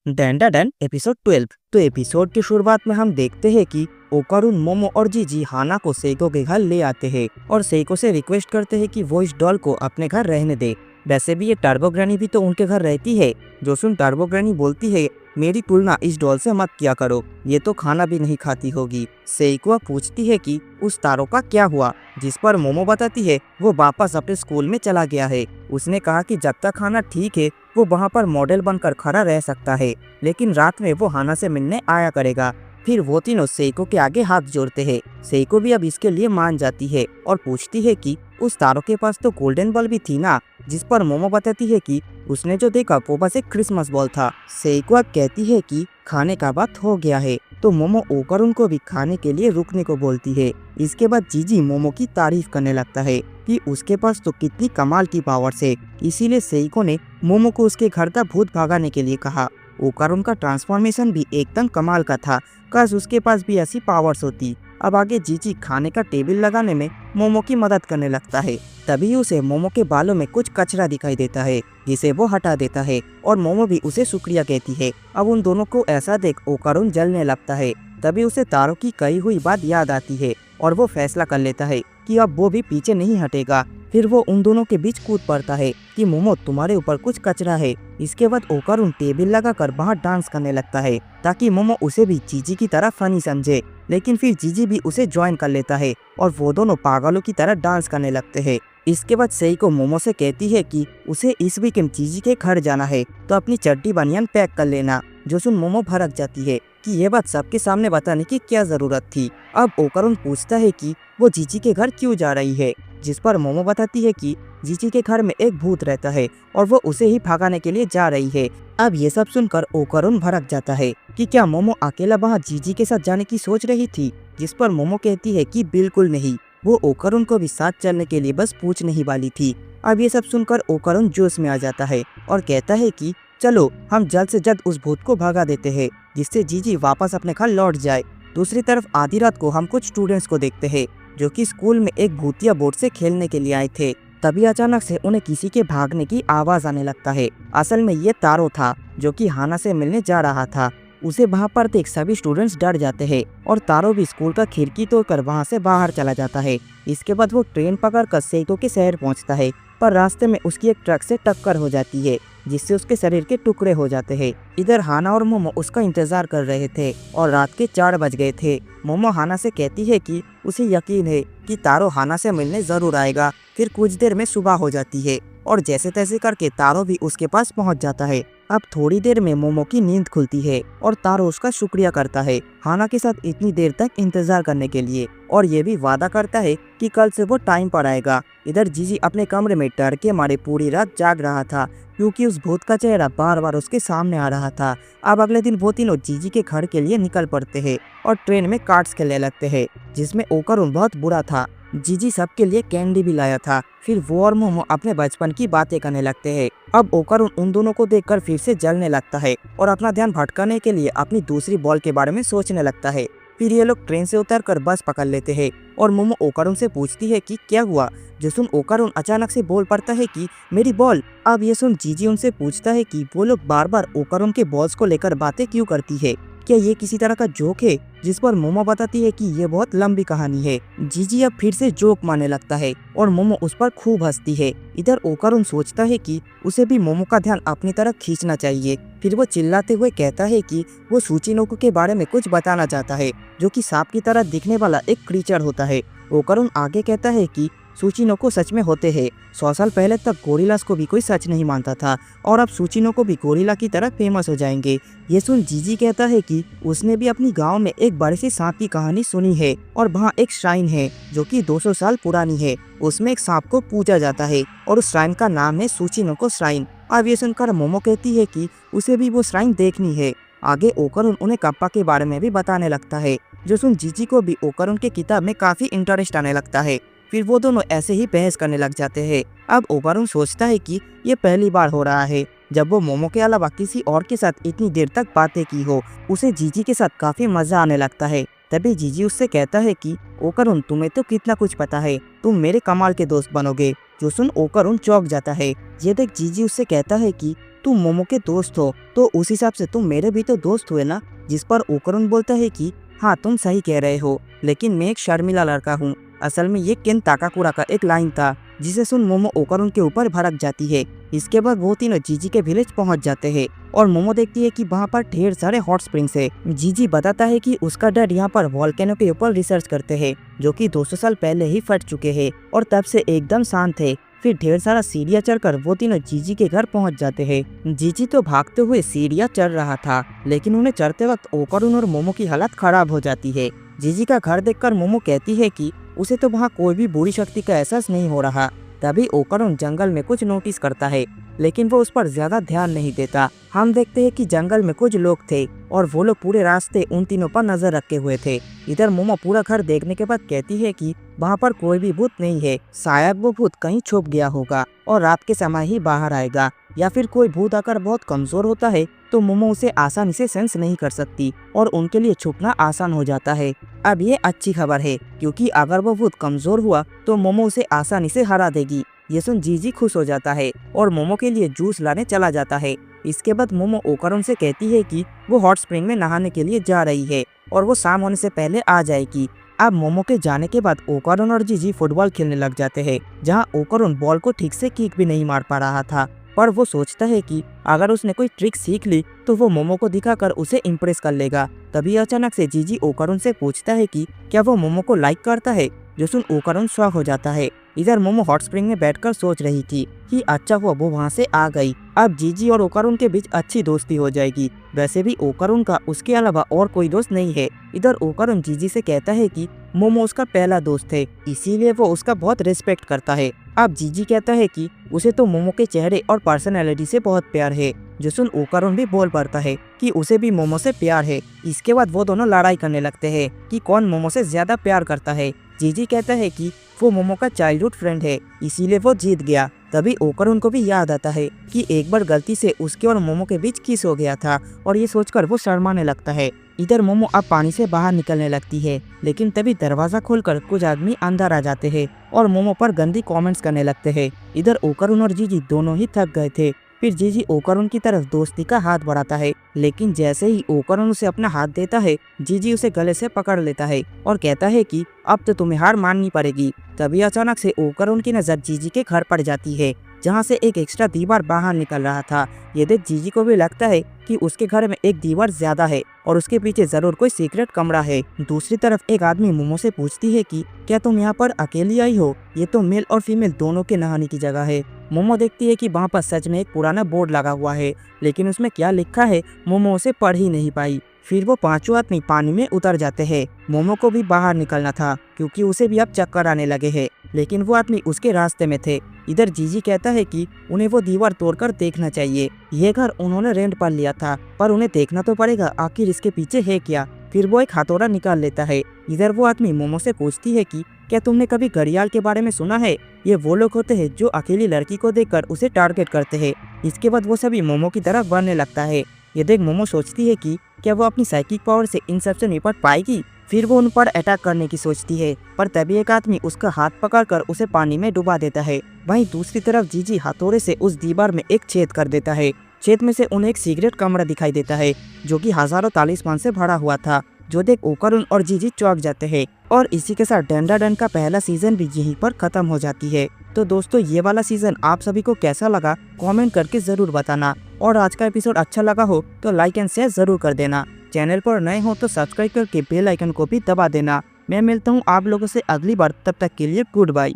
डैंडा Dan episode 12। तो episode की शुरुआत में हम देखते हैं कि ओकारुन, मोमो और जीजी हाना को सेइको के घर ले आते हैं और सेइको से रिक्वेस्ट करते हैं कि वो इस डॉल को अपने घर रहने दे। वैसे भी ये टर्बो ग्रैनी भी तो उनके घर रहती है। जोसुन टर्बो ग्रैनी बोलती है, मेरी तुलना इस डॉल से मत किया करो, ये तो खाना भी नहीं खाती होगी। सेइको पूछती है कि उस तारो का क्या हुआ, जिस पर मोमो बताती है वो वापस अपने स्कूल में चला गया है। उसने कहा कि जब तक खाना ठीक है वो वहाँ पर मॉडल बनकर खड़ा रह सकता है, लेकिन रात में वो हाना से मिलने आया करेगा। फिर वो तीनों सेइको के आगे हाथ जोड़ते हैं। सेइको भी अब इसके लिए मान जाती है और पूछती है कि उस तारो के पास तो गोल्डन बॉल भी थी ना, जिस पर मोमो बताती है कि उसने जो देखा वो बस एक क्रिसमस बॉल था। सेइको अब कहती है कि खाने का वक्त हो गया है, तो मोमो ओकारुन को भी खाने के लिए रुकने को बोलती है। इसके बाद जीजी मोमो की तारीफ करने लगता है कि उसके पास तो कितनी कमाल की पावर्स है। इसीलिए सेइको ने मोमो को उसके घर का भूत भगाने के लिए कहा। ओकारुन का ट्रांसफॉर्मेशन भी एकदम कमाल का था, काश उसके पास भी ऐसी पावर्स होती। अब आगे जीजी खाने का टेबल लगाने में मोमो की मदद करने लगता है। तभी उसे मोमो के बालों में कुछ कचरा दिखाई देता है, जिसे वो हटा देता है और मोमो भी उसे शुक्रिया कहती है। अब उन दोनों को ऐसा देख ओकारुन जलने लगता है। तभी उसे तारो की कही हुई बात याद आती है और वो फैसला कर लेता है कि अब वो भी पीछे नहीं हटेगा। फिर वो उन दोनों के बीच कूद पड़ता है कि मोमो, तुम्हारे ऊपर कुछ कचरा है। इसके बाद ओकारुन टेबल लगाकर बाहर डांस करने लगता है ताकि मोमो उसे भी जीजी की तरह फनी समझे। लेकिन फिर जीजी भी उसे ज्वाइन कर लेता है और वो दोनों पागलों की तरह डांस करने लगते हैं। इसके बाद सेइको मोमो से कहती है कि उसे इस वीकेंड जीजी के घर जाना है, तो अपनी चड्डी बनियान पैक कर लेना। जो सुन मोमो भड़क जाती है कि ये बात सबके सामने बताने की क्या जरूरत थी। अब ओकारुन पूछता है कि वो जीजी के घर क्यों जा रही है, जिस पर मोमो बताती है कि जीजी के घर में एक भूत रहता है और वो उसे ही भगाने के लिए जा रही है। अब ये सब सुनकर ओकारुन भड़क जाता है कि क्या मोमो अकेला वहाँ जीजी के साथ जाने की सोच रही थी, जिस पर मोमो कहती है कि बिल्कुल नहीं, वो ओकारुन को भी साथ चलने के लिए बस पूछने ही वाली थी। अब ये सब सुनकर ओकारुन जोश में आ जाता है और कहता है कि चलो हम जल्द से जल्द उस भूत को भगा देते हैं, जिससे जीजी वापस अपने घर लौट जाए। दूसरी तरफ आधी रात को हम कुछ स्टूडेंट्स को देखते हैं जो कि स्कूल में एक भूतिया बोट से खेलने के लिए आए थे। तभी अचानक से उन्हें किसी के भागने की आवाज आने लगता है। असल में ये तारो था जो कि हाना से मिलने जा रहा था। उसे वहाँ पर देख सभी स्टूडेंट्स डर जाते हैं और तारो भी स्कूल का खिड़की तोड़कर वहाँ से बाहर चला जाता है। इसके बाद वो ट्रेन पकड़कर सेइको के शहर पहुँचता है, पर रास्ते में उसकी एक ट्रक से टक्कर हो जाती है, जिससे उसके शरीर के टुकड़े हो जाते हैं। इधर हाना और मोमो उसका इंतजार कर रहे थे और रात के 4 बज गए थे। मोमो हाना से कहती है कि उसे यकीन है कि तारो हाना से मिलने जरूर आएगा। फिर कुछ देर में सुबह हो जाती है और जैसे तैसे करके तारो भी उसके पास पहुंच जाता है। अब थोड़ी देर में मोमो की नींद खुलती है और तारो उसका शुक्रिया करता है हाना के साथ इतनी देर तक इंतजार करने के लिए, और ये भी वादा करता है कि कल से वो टाइम पर आएगा। इधर जीजी अपने कमरे में डर के मारे पूरी रात जाग रहा था, क्योंकि उस भूत का चेहरा बार बार उसके सामने आ रहा था। अब अगले दिन वो तीनों जीजी के घर के लिए निकल पड़ते हैं और ट्रेन में कार्ड्स खेलने लगते हैं, जिसमें ओकारुन बहुत बुरा था। जीजी सबके लिए कैंडी भी लाया था। फिर वो और मोमो अपने बचपन की बातें करने लगते हैं। अब ओकारुन उन दोनों को देखकर फिर से जलने लगता है और अपना ध्यान भटकाने के लिए अपनी दूसरी बॉल के बारे में सोचने लगता है। फिर ये लोग ट्रेन से उतरकर बस पकड़ लेते हैं और मोमो ओकारुन से पूछती है कि क्या हुआ। जो सुन ओकारुन अचानक से बोल पड़ता है कि मेरी बॉल। अब ये सुन जीजी उनसे पूछता है कि वो लोग बार बार ओकारुन के बॉल्स को लेकर बातें क्यों करती है, क्या ये किसी तरह का जोक है, जिस पर मोमो बताती है कि ये बहुत लंबी कहानी है। जीजी अब फिर से जोक मारने लगता है और मोमो उस पर खूब हंसती है। इधर ओकारुन सोचता है कि उसे भी मोमो का ध्यान अपनी तरफ खींचना चाहिए। फिर वो चिल्लाते हुए कहता है कि वो सूचिनोको के बारे में कुछ बताना चाहता है, जो कि सांप की तरह दिखने वाला एक क्रीचर होता है। ओकारुन आगे कहता है कि सूचिनोको सच में होते हैं। 100 साल पहले तक गोरिल्लास को भी कोई सच नहीं मानता था और अब सूचिनोको भी गोरिल्ला की तरह फेमस हो जाएंगे। ये सुन जीजी कहता है कि उसने भी अपनी गांव में एक बड़े से सांप की कहानी सुनी है और वहाँ एक श्राइन है जो कि 200 साल पुरानी है। उसमें एक सांप को पूजा जाता है और उस श्राइन का नाम है सूचिनोको श्राइन। अब ये सुनकर मोमो कहती है कि उसे भी वो श्राइन देखनी है। आगे ओकारुन उन्हें कप्पा के बारे में भी बताने लगता है। जो सुन जीजी को भी ओकारुन के किताब में काफी इंटरेस्ट आने लगता है। फिर वो दोनों ऐसे ही बहस करने लग जाते हैं। अब ओकारुन सोचता है कि ये पहली बार हो रहा है जब वो मोमो के अलावा किसी और के साथ इतनी देर तक बातें की हो। उसे जीजी के साथ काफी मजा आने लगता है। तभी जीजी उससे कहता है कि ओकारुन, तुम्हें तो कितना कुछ पता है, तुम मेरे कमाल के दोस्त बनोगे। जो सुन ओकारुन चौंक जाता है। ये देख जीजी उससे कहता है कि तुम मोमो के दोस्त हो तो उस हिसाब से तुम मेरे भी तो दोस्त हुए ना। जिस पर ओकरुन बोलता है कि हाँ तुम सही कह रहे हो, लेकिन मैं एक शर्मिला लड़का हूँ। असल में ये केन ताकाकुरा का एक लाइन था जिसे सुन मोमो ओकरुन के ऊपर भड़क जाती है। इसके बाद वो तीनों जीजी के विलेज पहुंच जाते हैं और मोमो देखती है कि वहाँ पर ढेर सारे हॉट स्प्रिंग्स है। जीजी बताता है कि उसका डैड यहाँ पर वॉल्केनो के ऊपर रिसर्च करते हैं जो कि 200 साल पहले ही फट चुके हैं और तब से एकदम शांत है। फिर ढेर सारा सीढ़ियाँ चढ़कर वो तीनों जीजी के घर पहुंच जाते हैं। जीजी तो भागते हुए सीढ़ियाँ चढ़ रहा था, लेकिन उन्हें चढ़ते वक्त ओकरुन और मोमो की हालत खराब हो जाती है। जीजी का घर देखकर मोमो कहती है कि उसे तो वहाँ कोई भी बुरी शक्ति का एहसास नहीं हो रहा। तभी ओकरुन जंगल में कुछ नोटिस करता है, लेकिन वो उस पर ज्यादा ध्यान नहीं देता। हम देखते हैं कि जंगल में कुछ लोग थे और वो लोग पूरे रास्ते उन तीनों पर नजर रखे हुए थे। इधर मोमो पूरा घर देखने के बाद कहती है कि वहाँ पर कोई भी भूत नहीं है, शायद वो भूत कहीं छुप गया होगा और रात के समय ही बाहर आएगा, या फिर कोई भूत आकर बहुत कमजोर होता है तो मोमो उसे आसानी से सेंस नहीं कर सकती और उनके लिए छुपना आसान हो जाता है। अब ये अच्छी खबर है, क्योंकि अगर वो भूत कमजोर हुआ तो मोमो उसे आसानी से हरा देगी। ये सुन जीजी खुश हो जाता है और मोमो के लिए जूस लाने चला जाता है। इसके बाद मोमो ओकरुन से कहती है कि वो हॉट स्प्रिंग में नहाने के लिए जा रही है और वो शाम होने से पहले आ जाएगी। अब मोमो के जाने के बाद ओकरुन और जीजी फुटबॉल खेलने लग जाते हैं, जहां ओकरुन बॉल को ठीक से किक भी नहीं मार पा रहा था। पर वो सोचता है कि अगर उसने कोई ट्रिक सीख ली तो वो मोमो को दिखाकर उसे इम्प्रेस कर लेगा। तभी अचानक से जीजी ओकरुन से पूछता है कि क्या वो मोमो को लाइक करता है, जो सुन ओकरुन शॉक हो जाता है। इधर मोमो हॉट स्प्रिंग में बैठकर सोच रही थी कि अच्छा हुआ वो वहाँ से आ गई। अब जीजी और ओकरुन के बीच अच्छी दोस्ती हो जाएगी। वैसे भी ओकरुन का उसके अलावा और कोई दोस्त नहीं है। इधर ओकरुन जीजी से कहता है कि मोमो उसका पहला दोस्त है, इसीलिए वो उसका बहुत रिस्पेक्ट करता है। अब जीजी कहता है कि उसे तो मोमो के चेहरे और पर्सनैलिटी से बहुत प्यार है, जो सुन ओकरुन भी बोल पड़ता है कि उसे भी मोमो से प्यार है। इसके बाद वो दोनों लड़ाई करने लगते हैं कि कौन मोमो से ज्यादा प्यार करता है। जीजी कहता है कि वो मोमो का चाइल्डहुड फ्रेंड है, इसीलिए वो जीत गया। तभी ओकरुन को भी याद आता है कि एक बार गलती से उसके और मोमो के बीच किस हो गया था और ये सोचकर वो शर्माने लगता है। इधर मोमो अब पानी से बाहर निकलने लगती है, लेकिन तभी दरवाजा खोलकर कुछ आदमी अंदर आ जाते हैं और मोमो पर गंदी कमेंट्स करने लगते हैं। इधर ओकरुन और जीजी दोनों ही थक गए थे। फिर जीजी ओकरुन की तरफ दोस्ती का हाथ बढ़ाता है, लेकिन जैसे ही ओकरुन उसे अपना हाथ देता है, जीजी उसे गले से पकड़ लेता है और कहता है कि अब तो तुम्हें हार माननी पड़ेगी। तभी अचानक से ओकरुन की नजर जीजी के घर पर जाती है, जहाँ से एक एक्स्ट्रा दीवार बाहर निकल रहा था। ये देख जीजी को भी लगता है कि उसके घर में एक दीवार ज्यादा है और उसके पीछे जरूर कोई सीक्रेट कमरा है। दूसरी तरफ एक आदमी मोमो से पूछती है कि क्या तुम यहाँ पर अकेली आई हो, ये तो मेल और फीमेल दोनों के नहाने की जगह है। मोमो देखती है कि वहाँ पर सच में एक पुराना बोर्ड लगा हुआ है, लेकिन उसमें क्या लिखा है मोमो उसे पढ़ ही नहीं पाई। फिर वो पांचों आदमी पानी में उतर जाते हैं। मोमो को भी बाहर निकलना था, क्योंकि उसे भी अब चक्कर आने लगे हैं, लेकिन वो आदमी उसके रास्ते में थे। इधर जीजी कहता है कि उन्हें वो दीवार तोड़कर देखना चाहिए। ये घर उन्होंने रेंट पर लिया था, पर उन्हें देखना तो पड़ेगा आखिर इसके पीछे है क्या। फिर वो एक हथौड़ा निकाल लेता है। इधर वो आदमी मोमो से पूछती है कि क्या तुमने कभी घड़ियाल के बारे में सुना है? ये वो लोग होते हैं जो अकेली लड़की को देखकर उसे टारगेट करते हैं। इसके बाद वो सभी मोमो की तरफ बढ़ने लगता है। ये देख मोमो सोचती है कि क्या वो अपनी साइकिक पावर से इन सब से निपट पाएगी। फिर वो उन पर अटैक करने की सोचती है, पर तभी एक आदमी उसका हाथ पकड़कर उसे पानी में डुबा देता है। वहीं दूसरी तरफ जीजी हथौड़े से उस दीवार में एक छेद कर देता है। छेद में से उन्हें एक सीक्रेट कमरा दिखाई देता है, जो कि हजारों तालिस्मान से भरा हुआ था। जो देख ओकरुन और जीजी चौंक जाते हैं और इसी के साथ डंडाडन का पहला सीजन भी यहीं पर खत्म हो जाती है। तो दोस्तों ये वाला सीजन आप सभी को कैसा लगा कमेंट करके जरूर बताना, और आज का एपिसोड अच्छा लगा हो तो लाइक एंड शेयर जरूर कर देना। चैनल पर नए हो तो सब्सक्राइब करके बेल आइकन को भी दबा देना। मैं मिलता हूँ आप लोगों से अगली बार, तब तक के लिए गुड बाय।